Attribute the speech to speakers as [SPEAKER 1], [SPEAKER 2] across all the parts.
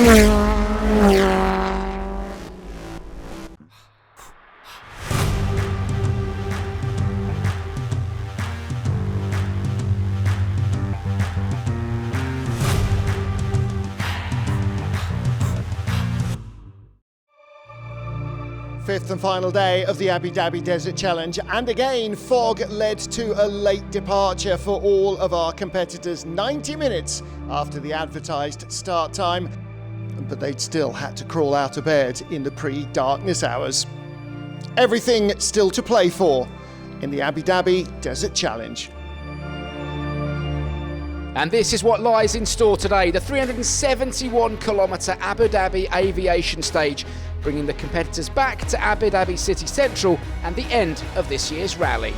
[SPEAKER 1] Fifth and final day of the Abu Dhabi Desert Challenge, and again fog led to a late departure for all of our competitors 90 minutes after the advertised start time, but they'd still had to crawl out of bed in the pre-darkness hours. Everything still to play for in the Abu Dhabi Desert Challenge.
[SPEAKER 2] And this is what lies in store today, the 371-kilometre Abu Dhabi aviation stage, bringing the competitors back to Abu Dhabi City Central and the end of this year's rally.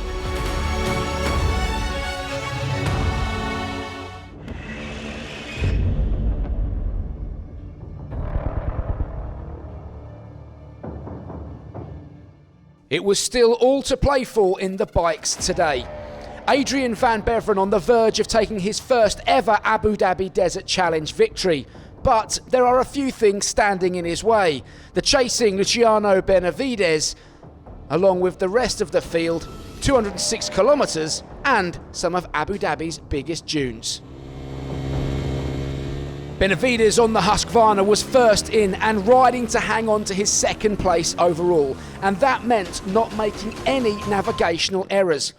[SPEAKER 2] It was still all to play for in the bikes today. Adrian van Beveren on the verge of taking his first ever Abu Dhabi Desert Challenge victory. But there are a few things standing in his way. The chasing Luciano Benavides, along with the rest of the field, 206 kilometres, and some of Abu Dhabi's biggest dunes. Benavides on the Husqvarna was first in and riding to hang on to his second place overall, and that meant not making any navigational errors.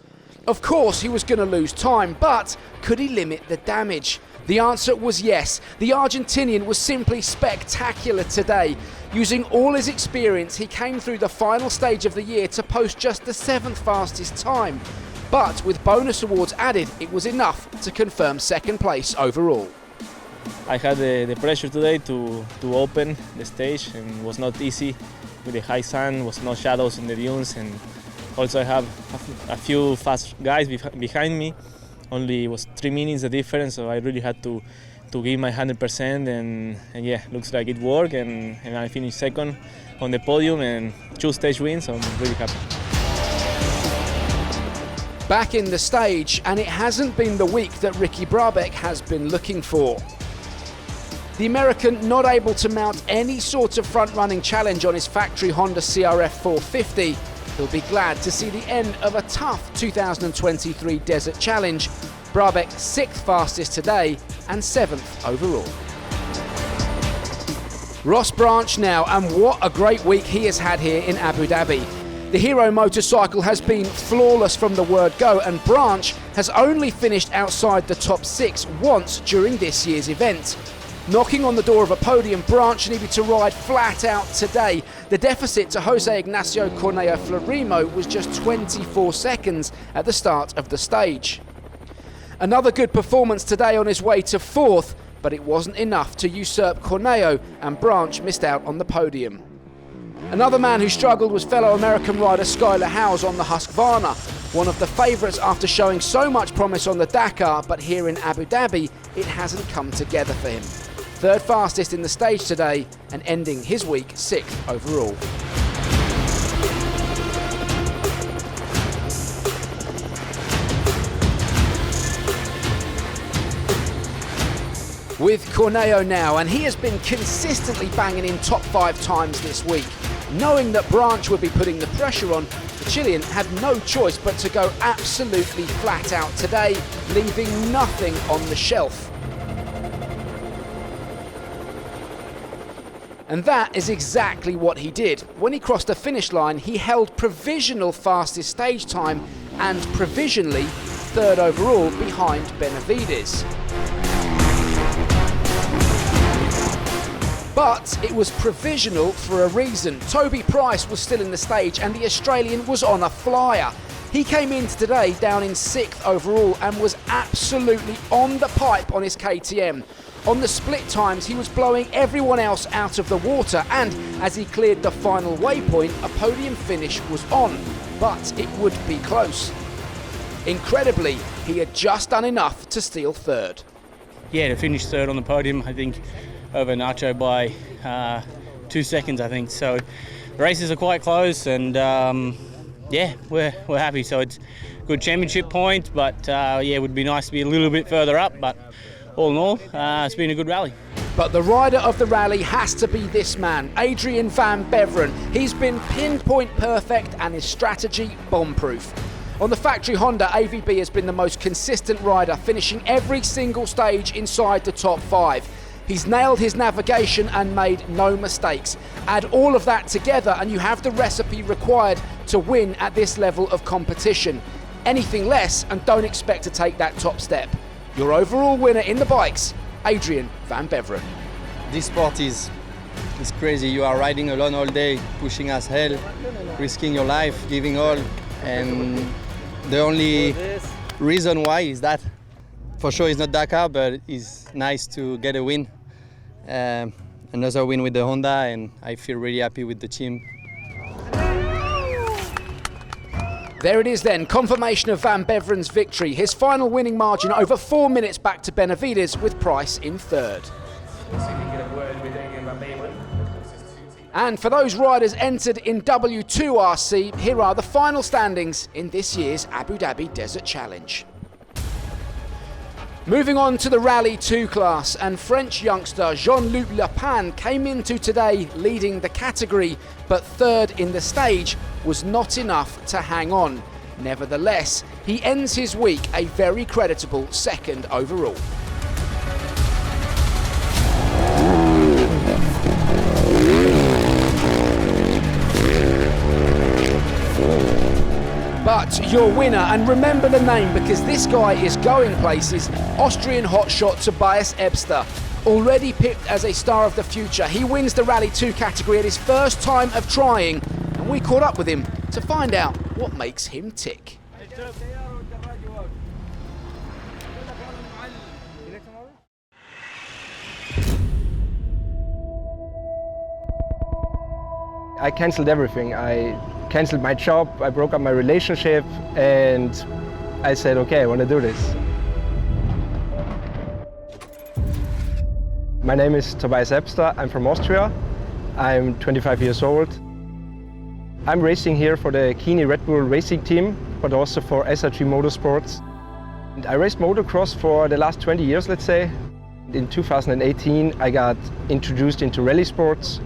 [SPEAKER 2] Of course he was going to lose time, but could he limit the damage? The answer was yes. The Argentinian was simply spectacular today. Using all his experience, he came through the final stage of the year to post just the 7th fastest time. But with bonus awards added, it was enough to confirm second place overall.
[SPEAKER 3] I had the pressure today to open the stage, and it was not easy with the high sun, was no shadows in the dunes, and also I have a few fast guys behind me. Only was 3 minutes the difference, so I really had to give my 100%, and yeah, looks like it worked, and I finished second on the podium and 2 stage wins, so I'm really happy.
[SPEAKER 2] Back in the stage, and it hasn't been the week that Ricky Brabec has been looking for. The American not able to mount any sort of front-running challenge on his factory Honda CRF 450. He'll be glad to see the end of a tough 2023 Desert Challenge. Brabec 6th fastest today and 7th overall. Ross Branch now, and what a great week he has had here in Abu Dhabi. The Hero motorcycle has been flawless from the word go, and Branch has only finished outside the top 6 once during this year's event. Knocking on the door of a podium, Branch needed to ride flat out today. The deficit to Jose Ignacio Corneo Florimo was just 24 seconds at the start of the stage. Another good performance today on his way to 4th, but it wasn't enough to usurp Corneo, and Branch missed out on the podium. Another man who struggled was fellow American rider Skyler Howes on the Husqvarna, one of the favourites after showing so much promise on the Dakar, but here in Abu Dhabi it hasn't come together for him. 3rd fastest in the stage today and ending his week 6th overall. With Corneo now, and he has been consistently banging in top 5 times this week. Knowing that Branch would be putting the pressure on, the Chilean had no choice but to go absolutely flat out today, leaving nothing on the shelf. And that is exactly what he did. When he crossed the finish line, he held provisional fastest stage time and provisionally 3rd overall behind Benavides. But it was provisional for a reason. Toby Price was still in the stage and the Australian was on a flyer. He came into today down in 6th overall and was absolutely on the pipe on his KTM. On the split times, he was blowing everyone else out of the water, and as he cleared the final waypoint, a podium finish was on, but it would be close. Incredibly, he had just done enough to steal 3rd.
[SPEAKER 3] Yeah, to finish 3rd on the podium, I think, over Nacho by 2 seconds, I think. So races are quite close, and yeah, we're happy. So it's a good championship point, but yeah, it would be nice to be a little bit further up, but all in all, it's been a good rally.
[SPEAKER 2] But the rider of the rally has to be this man, Adrian van Beveren. He's been pinpoint perfect and his strategy bomb-proof. On the factory Honda, AVB has been the most consistent rider, finishing every single stage inside the top 5. He's nailed his navigation and made no mistakes. Add all of that together and you have the recipe required to win at this level of competition. Anything less and don't expect to take that top step. Your overall winner in the bikes, Adrian van Beveren.
[SPEAKER 4] This sport is crazy. You are riding alone all day, pushing as hell, risking your life, giving all. And the only reason why is that, for sure, it's not Dakar, but it's nice to get a win. Another win with the Honda, and I feel really happy with the team.
[SPEAKER 2] There it is then, confirmation of Van Beveren's victory. His final winning margin over 4 minutes back to Benavides with Price in third. And for those riders entered in W2RC, here are the final standings in this year's Abu Dhabi Desert Challenge. Moving on to the Rally 2 class, and French youngster Jean-Luc Lapin came into today leading the category, but third in the stage was not enough to hang on. Nevertheless, he ends his week a very creditable second overall. But your winner, and remember the name because this guy is going places, Austrian hotshot Tobias Ebster. Already picked as a star of the future, he wins the Rally 2 category at his first time of trying, and we caught up with him to find out what makes him tick.
[SPEAKER 5] I cancelled everything. I cancelled my job, I broke up my relationship, and I said, okay, I want to do this. My name is Tobias Ebster, I'm from Austria. I'm 25 years old. I'm racing here for the Kini Red Bull racing team, but also for SRG Motorsports. And I raced motocross for the last 20 years, let's say. In 2018, I got introduced into rally sports.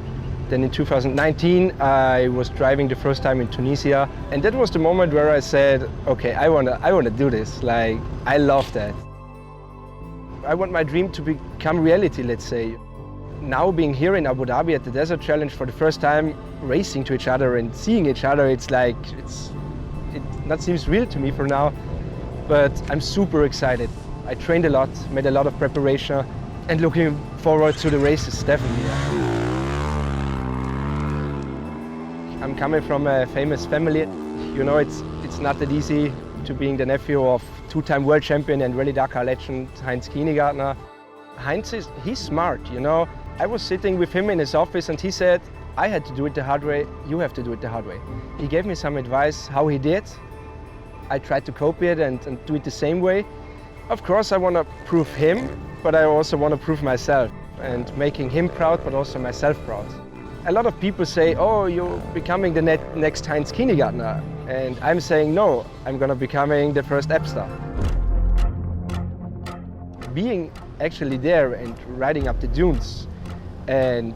[SPEAKER 5] Then in 2019, I was driving the first time in Tunisia. And that was the moment where I said, okay, I wanna do this. Like, I love that. I want my dream to become reality, let's say. Now being here in Abu Dhabi at the Desert Challenge for the first time, racing to each other and seeing each other, it not seems real to me for now, but I'm super excited. I trained a lot, made a lot of preparation, and looking forward to the races, definitely. I'm coming from a famous family. You know, it's not that easy to being the nephew of two-time world champion and Rally Dakar legend Heinz Kienigärtner. Heinz he's smart, you know. I was sitting with him in his office and he said, I had to do it the hard way, you have to do it the hard way. He gave me some advice how he did. I tried to copy it and do it the same way. Of course, I want to prove him, but I also want to prove myself and making him proud, but also myself proud. A lot of people say, oh, you're becoming the next Heinz Kienigärtner. And I'm saying, no, I'm going to becoming the first Ebster. Being actually there and riding up the dunes and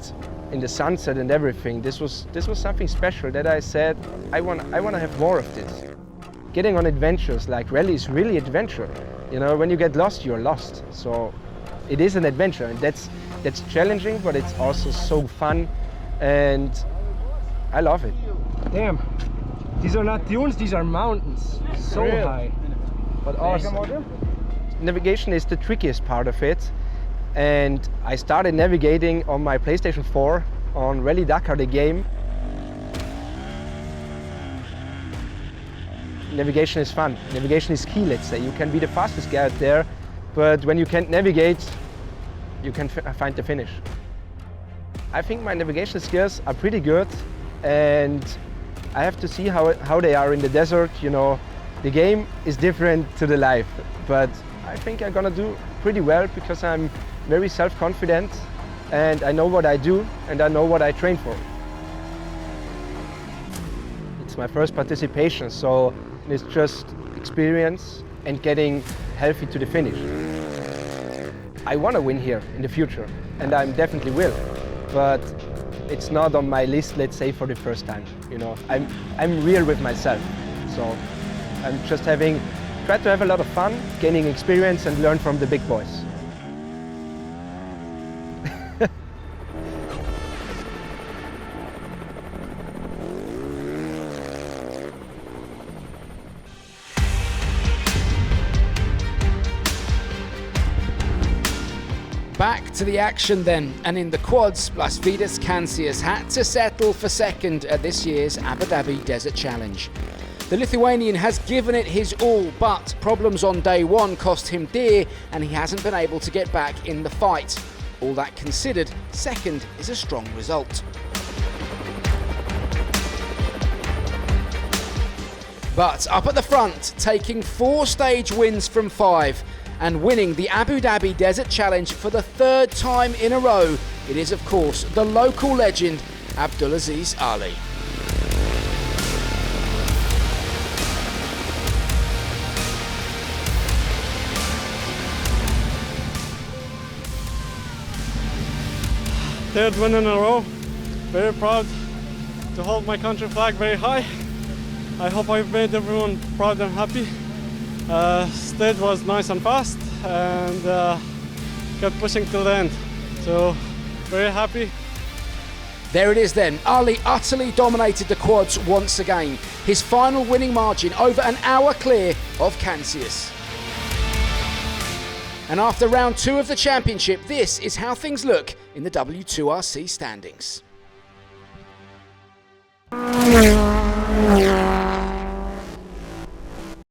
[SPEAKER 5] in the sunset and everything, this was something special that I said, I want to have more of this. Getting on adventures, like rally is really adventure. You know, when you get lost, you're lost. So it is an adventure, and that's challenging, but it's also so fun. And I love it. Damn, these are not dunes, these are mountains. So high, but awesome. Navigation is the trickiest part of it. And I started navigating on my PlayStation 4 on Rally Dakar, the game. Navigation is fun. Navigation is key, let's say. You can be the fastest guy out there, but when you can't navigate, you can find the finish. I think my navigation skills are pretty good, and I have to see how they are in the desert. You know, the game is different to the life, but I think I'm gonna do pretty well because I'm very self-confident and I know what I do and I know what I train for. It's my first participation, so it's just experience and getting healthy to the finish. I want to win here in the future. and I definitely will. But it's not on my list, let's say, for the first time. You know, I'm real with myself, so I'm just try to have a lot of fun, gaining experience and learn from the big boys.
[SPEAKER 2] Back to the action then, and in the quads, Blasvidas Kancias had to settle for second at this year's Abu Dhabi Desert Challenge. The Lithuanian has given it his all, but problems on day one cost him dear, and he hasn't been able to get back in the fight. All that considered, second is a strong result. But up at the front, taking 4 stage wins from 5, and winning the Abu Dhabi Desert Challenge for the 3rd time in a row, it is of course the local legend Abdulaziz Ali.
[SPEAKER 6] Third win in a row. Very proud to hold my country flag very high. I hope I've made everyone proud and happy. Stage was nice and fast, and kept pushing till the end. So very happy.
[SPEAKER 2] There it is then. Ali utterly dominated the quads once again. His final winning margin over an hour clear of Kancias. And after round 2 of the championship, this is how things look in the W2RC standings.